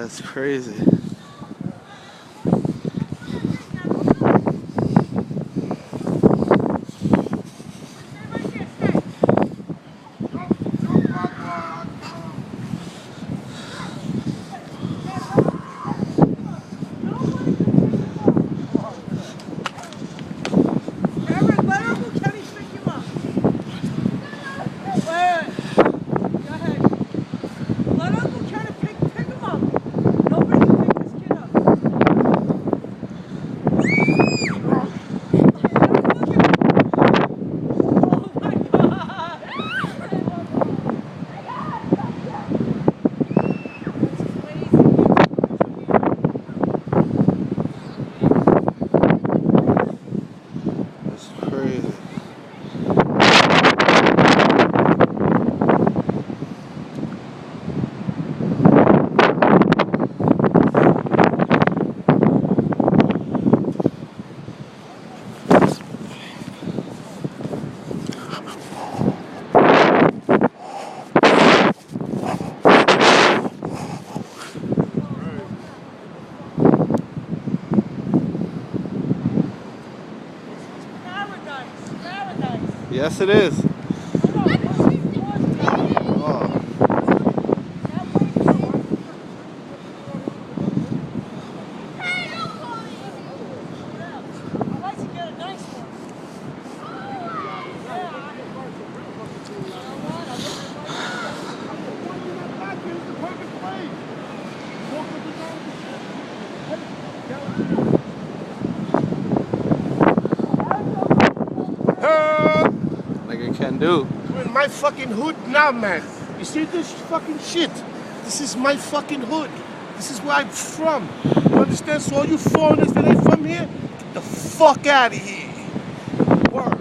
That's crazy. That's crazy. Yes, it is. Oh. Like I can do. We're in my fucking hood now, man. You see this fucking shit? This is my fucking hood. This is where I'm from. You understand? So all you foreigners that ain't from here, get the fuck out of here. Word.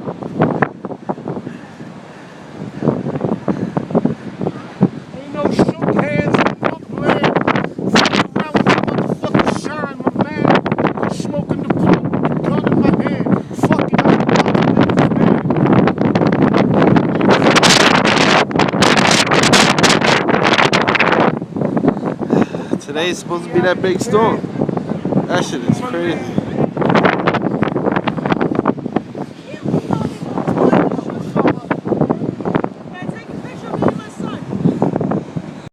Ain't no shook hands in Brooklyn. Fucking around with the motherfucking shine, my man. I'm smoking the blunt with the gun in my hand. Fucking up the Today's supposed to be that big storm. That shit is crazy.